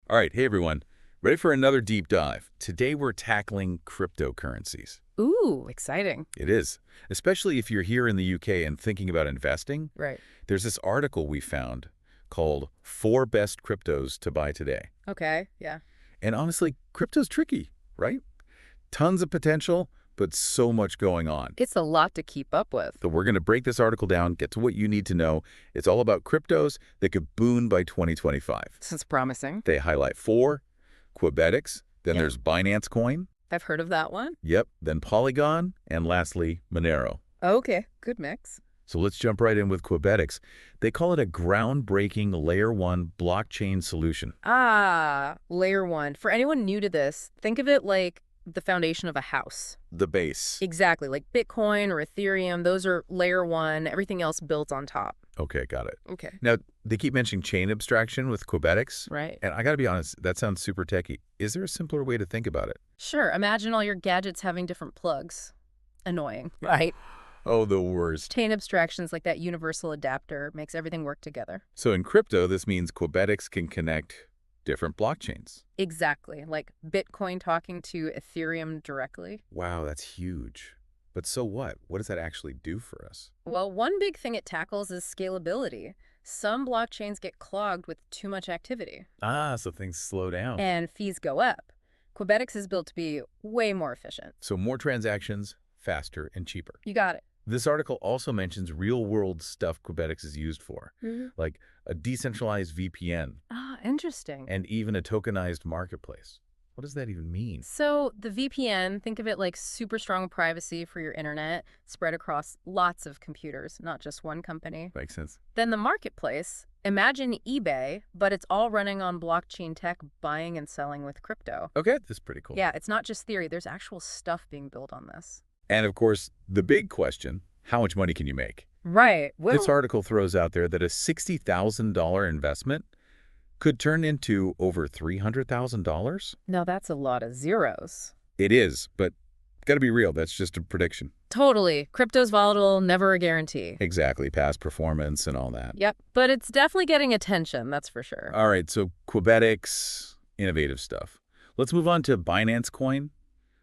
All right, hey everyone. Ready for another deep dive? Today we're tackling cryptocurrencies. Ooh, exciting. It is, especially if you're here in the UK and thinking about investing. Right. There's this article we found called Four Best Cryptos to Buy Today. Okay, yeah. And honestly, crypto's tricky, right? Tons of potential, but so much going on. It's a lot to keep up with. So we're going to break this article down, get to what you need to know. It's all about cryptos that could boom by 2025. This is promising. They highlight four: Quebetics, then Yeah. there's Binance Coin, I've heard of that one. yep, then Polygon, and lastly, Monero. Okay, good mix. So let's jump right in with Quebetics. They call it a groundbreaking Layer 1 blockchain solution. Ah, layer one. For anyone new to this, think of it like the foundation of a house. The base. Exactly, like Bitcoin or Ethereum. Those are layer one, everything else built on top. Okay, got it. Okay. Now, they keep mentioning chain abstraction with Quebetics. Right. And I got to be honest, that sounds super techy. Is there a simpler way to think about it? Sure, imagine all your gadgets having different plugs. Annoying, right? Oh, the worst. Chain abstractions like that universal adapter makes everything work together. So in crypto, this means Quebetics can connect different blockchains. Exactly, like Bitcoin talking to Ethereum directly. Wow, that's huge. But so what? What does that actually do for us? Well, one big thing it tackles is scalability. Some blockchains get clogged with too much activity, Ah, so things slow down. and fees go up. Quebetics is built to be way more efficient. So more transactions, faster and cheaper. You got it. This article also mentions real-world stuff Quebetics is used for, Mm-hmm. like a decentralized VPN Ah, interesting. and even a tokenized marketplace. What does that even mean? So the VPN, think of it like super strong privacy for your internet, spread across lots of computers, not just one company. Makes sense. Then the marketplace, imagine eBay, but it's all running on blockchain tech, buying and selling with crypto. Okay, this is pretty cool. Yeah, it's not just theory. There's actual stuff being built on this. And of course, the big question, how much money can you make? Right. Well, This article throws out there that a $60,000 investment could turn into over $300,000. no, that's a lot of zeros. It is, but gotta be real, that's just a prediction. Totally. Crypto's volatile, never a guarantee. Exactly, past performance and all that. Yep. But it's definitely getting attention, that's for sure. All right, so Quebetics, innovative stuff. Let's move on to Binance Coin,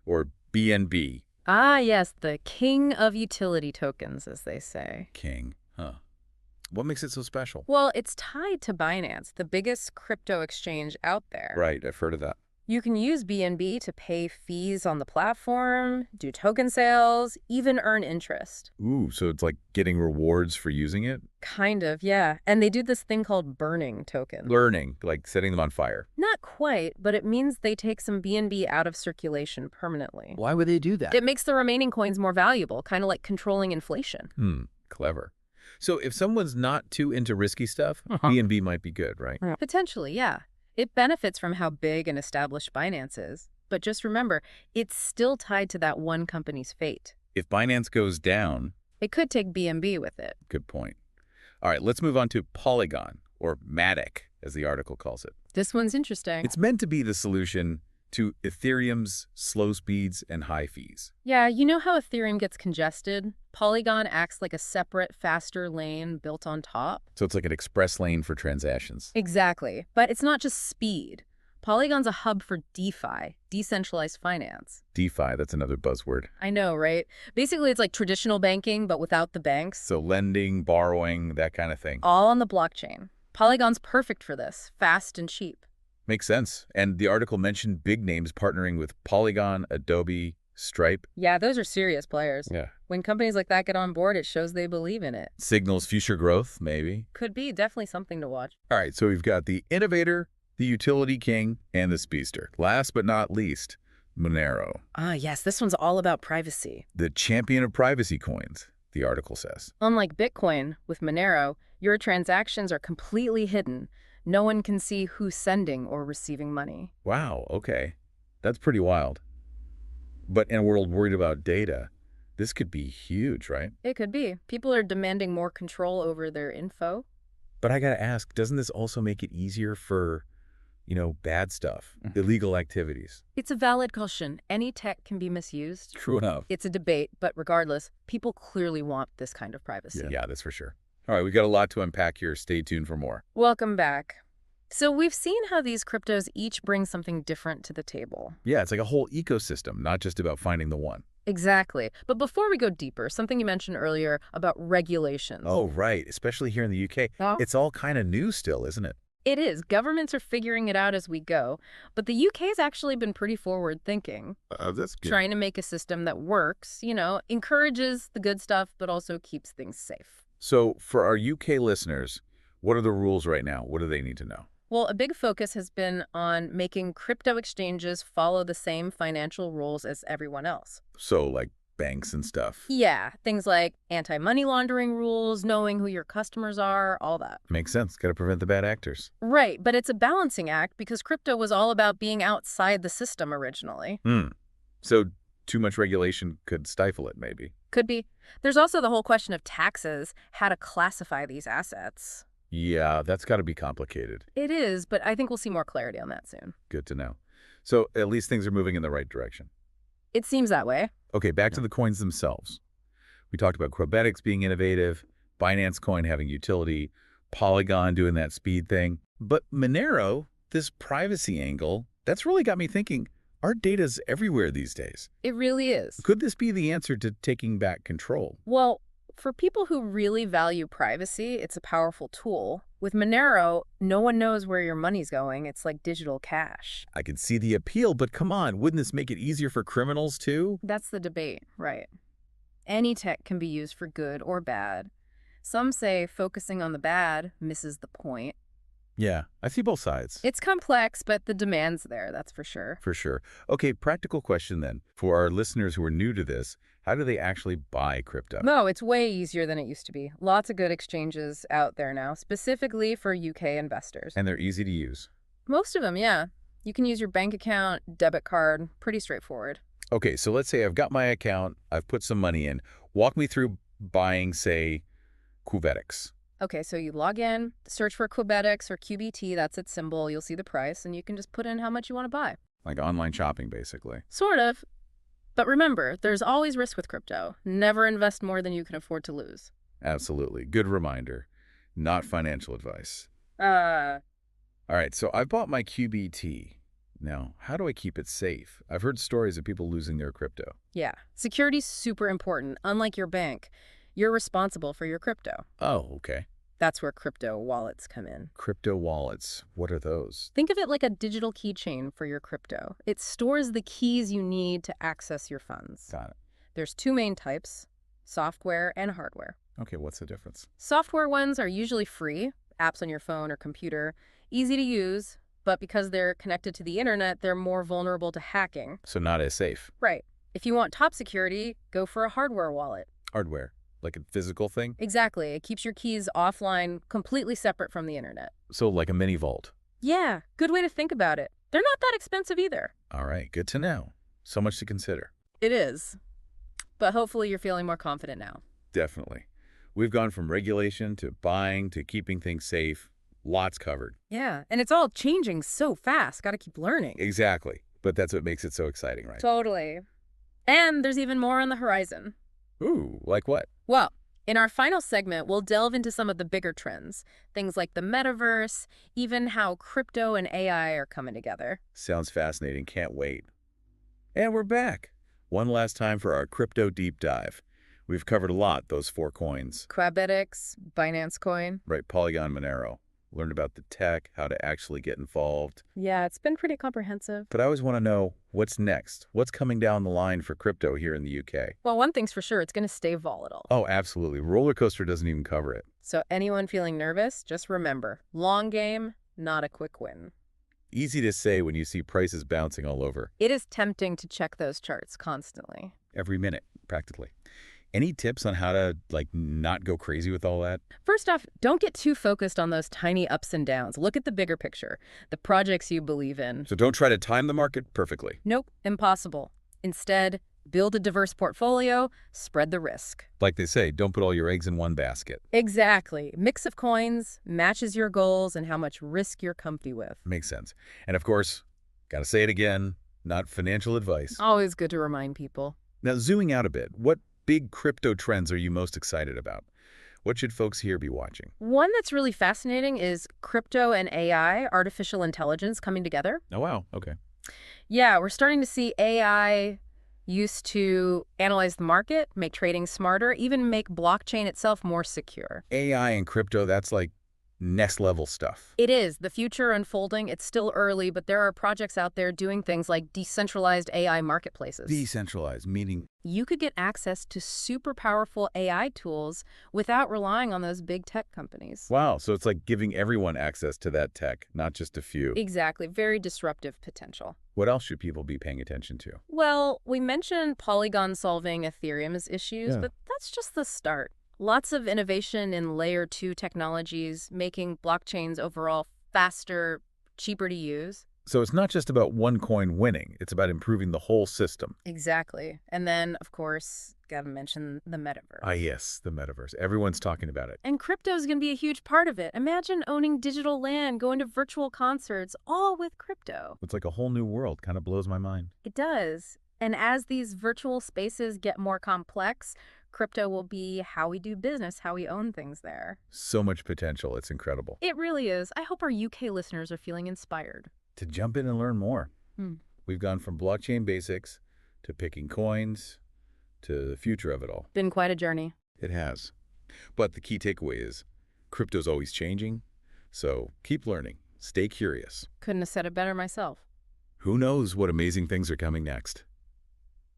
or BNB. Ah, yes, the king of utility tokens, as they say. King, huh? What makes it so special? Well, it's tied to Binance, the biggest crypto exchange out there. Right, I've heard of that. You can use BNB to pay fees on the platform, do token sales, even earn interest. Ooh, so it's like getting rewards for using it? Kind of, yeah. And they do this thing called burning tokens. Learning, like setting them on fire. Not quite, but it means they take some BNB out of circulation permanently. Why would they do that? It makes the remaining coins more valuable, kind of like controlling inflation. Clever. So if someone's not too into risky stuff, Uh-huh. BNB might be good, right? Potentially, yeah. It benefits from how big and established Binance is. But just remember, it's still tied to that one company's fate. If Binance goes down, It could take BNB with it. good point. All right, let's move on to Polygon, or Matic, as the article calls it. This one's interesting. It's meant to be the solution to Ethereum's slow speeds and high fees. Yeah, you know how Ethereum gets congested? Polygon acts like a separate, faster lane built on top. So it's like an express lane for transactions. Exactly. But it's not just speed. Polygon's a hub for DeFi, decentralized finance. DeFi, that's another buzzword. I know, right? Basically, it's like traditional banking, but without the banks. So lending, borrowing, that kind of thing. All on the blockchain. Polygon's perfect for this, fast and cheap. Makes sense. And the article mentioned big names partnering with Polygon, Adobe, Stripe. Yeah, those are serious players. Yeah. When companies like that get on board, it shows they believe in it. Signals future growth, maybe. Could be definitely something to watch. All right, so we've got the innovator, the utility king, and the speedster. Last but not least, Monero, Ah, yes, this one's all about privacy. the champion of privacy coins, the article says. Unlike Bitcoin, with Monero, your transactions are completely hidden. No one can see who's sending or receiving money. Wow, okay. That's pretty wild. But in a world worried about data, this could be huge, right? It could be. People are demanding more control over their info. But I gotta ask, doesn't this also make it easier for, bad stuff, illegal activities? It's a valid caution. Any tech can be misused. True enough. It's a debate, but regardless, people clearly want this kind of privacy. Yeah, that's for sure. All right, we got a lot to unpack here. Stay tuned for more. Welcome back. So we've seen how these cryptos each bring something different to the table. Yeah, it's like a whole ecosystem, not just about finding the one. Exactly. But before we go deeper, something you mentioned earlier about regulations. Oh, right. Especially here in the UK. Oh. It's all kind of new still, isn't it? It is. Governments are figuring it out as we go. But the UK's actually been pretty forward thinking, That's good. trying to make a system that works, encourages the good stuff, but also keeps things safe. So for our UK listeners, what are the rules right now? What do they need to know? Well, a big focus has been on making crypto exchanges follow the same financial rules as everyone else. So like banks and stuff. Yeah, things like anti-money laundering rules, knowing who your customers are, all that. Makes sense. Got to prevent the bad actors. Right, but it's a balancing act because crypto was all about being outside the system originally. So too much regulation could stifle it, maybe. Could be. There's also the whole question of taxes, how to classify these assets. Yeah, that's got to be complicated. It is, but I think we'll see more clarity on that soon. Good to know. So at least things are moving in the right direction. It seems that way. Okay, back to the coins themselves. We talked about Quebetics being innovative, Binance Coin having utility, Polygon doing that speed thing. But Monero, this privacy angle, that's really got me thinking, our data's everywhere these days. It really is. Could this be the answer to taking back control? Well, for people who really value privacy, it's a powerful tool. With Monero, no one knows where your money's going. It's like digital cash. I can see the appeal, but come on, wouldn't this make it easier for criminals too? That's the debate, right? Any tech can be used for good or bad. Some say focusing on the bad misses the point. Yeah, I see both sides. It's complex, but the demand's there, that's for sure. For sure. Okay, practical question then. For our listeners who are new to this, how do they actually buy crypto? No, it's way easier than it used to be. Lots of good exchanges out there now, specifically for UK investors. And they're easy to use. Most of them, yeah. You can use your bank account, debit card, pretty straightforward. Okay, so let's say I've got my account, I've put some money in. Walk me through buying, say, Quebetics. Okay, so you log in, search for Quebetics or QBT, that's its symbol, you'll see the price, and you can just put in how much you want to buy. Like online shopping, basically. Sort of. But remember, there's always risk with crypto. Never invest more than you can afford to lose. Absolutely. Good reminder. Not financial advice. Uh, All right, so I've bought my QBT. Now, how do I keep it safe? I've heard stories of people losing their crypto. yeah. Security's super important. Unlike your bank, you're responsible for your crypto. Oh, okay. That's where crypto wallets come in. Crypto wallets. What are those? Think of it like a digital keychain for your crypto. It stores the keys you need to access your funds. Got it. There's two main types, software and hardware. Okay, what's the difference? Software ones are usually free, apps on your phone or computer, easy to use, but because they're connected to the internet, they're more vulnerable to hacking. So not as safe. Right. If you want top security, go for a hardware wallet. Hardware. Like a physical thing? Exactly. It keeps your keys offline, completely separate from the internet. So like a mini vault. Yeah, good way to think about it. They're not that expensive either. All right, good to know. So much to consider. It is. But hopefully you're feeling more confident now. Definitely. We've gone from regulation to buying to keeping things safe. Lots covered. Yeah, and it's all changing so fast. Got to keep learning. Exactly. But that's what makes it so exciting, right? Totally. And there's even more on the horizon. Ooh, like what? Well, in our final segment, we'll delve into some of the bigger trends, things like the metaverse, even how crypto and AI are coming together. Sounds fascinating. Can't wait. And we're back. One last time for our crypto deep dive. We've covered a lot, those 4 coins. Quebetics, Binance Coin. Right, Polygon, Monero. Learned about the tech, how to actually get involved. Yeah, it's been pretty comprehensive. But I always want to know, what's next? What's coming down the line for crypto here in the UK? Well, one thing's for sure, it's going to stay volatile. Oh, absolutely. Roller coaster doesn't even cover it. So anyone feeling nervous, just remember, long game, not a quick win. Easy to say when you see prices bouncing all over. It is tempting to check those charts constantly. Every minute, practically. Any tips on how to, not go crazy with all that? First off, don't get too focused on those tiny ups and downs. Look at the bigger picture, the projects you believe in. So don't try to time the market perfectly. Nope, impossible. Instead, build a diverse portfolio, spread the risk. Like they say, don't put all your eggs in one basket. Exactly. Mix of coins matches your goals and how much risk you're comfy with. Makes sense. And of course, gotta say it again, not financial advice. Always good to remind people. Now, zooming out a bit, what big crypto trends are you most excited about? What should folks here be watching? One that's really fascinating is crypto and AI, artificial intelligence, coming together. Oh, wow. Okay. Yeah, we're starting to see AI used to analyze the market, make trading smarter, even make blockchain itself more secure. AI and crypto, that's like next level stuff. It is. The future unfolding. It's still early, but there are projects out there doing things like decentralized AI marketplaces. Decentralized, meaning You could get access to super powerful AI tools without relying on those big tech companies. wow, so it's like giving everyone access to that tech, not just a few. Exactly. Very disruptive potential. What else should people be paying attention to? Well, we mentioned Polygon solving Ethereum's issues, Yeah. but that's just the start. Lots of innovation in layer 2 technologies, making blockchains overall faster, cheaper to use. So it's not just about one coin winning, it's about improving the whole system. Exactly. And then, of course, gotta mention the metaverse. Ah, yes, the metaverse. Everyone's talking about it. And crypto is going to be a huge part of it. Imagine owning digital land, going to virtual concerts, all with crypto. It's like a whole new world, kind of blows my mind. It does. And as these virtual spaces get more complex, crypto will be how we do business, how we own things there. So much potential, it's incredible. It really is. I hope our UK listeners are feeling inspired. To jump in and learn more. Hmm. We've gone from blockchain basics to picking coins to the future of it all. Been quite a journey. It has. But the key takeaway is crypto's always changing, so keep learning, stay curious. Couldn't have said it better myself. Who knows what amazing things are coming next?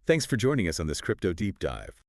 Thanks for joining us on this Crypto Deep Dive.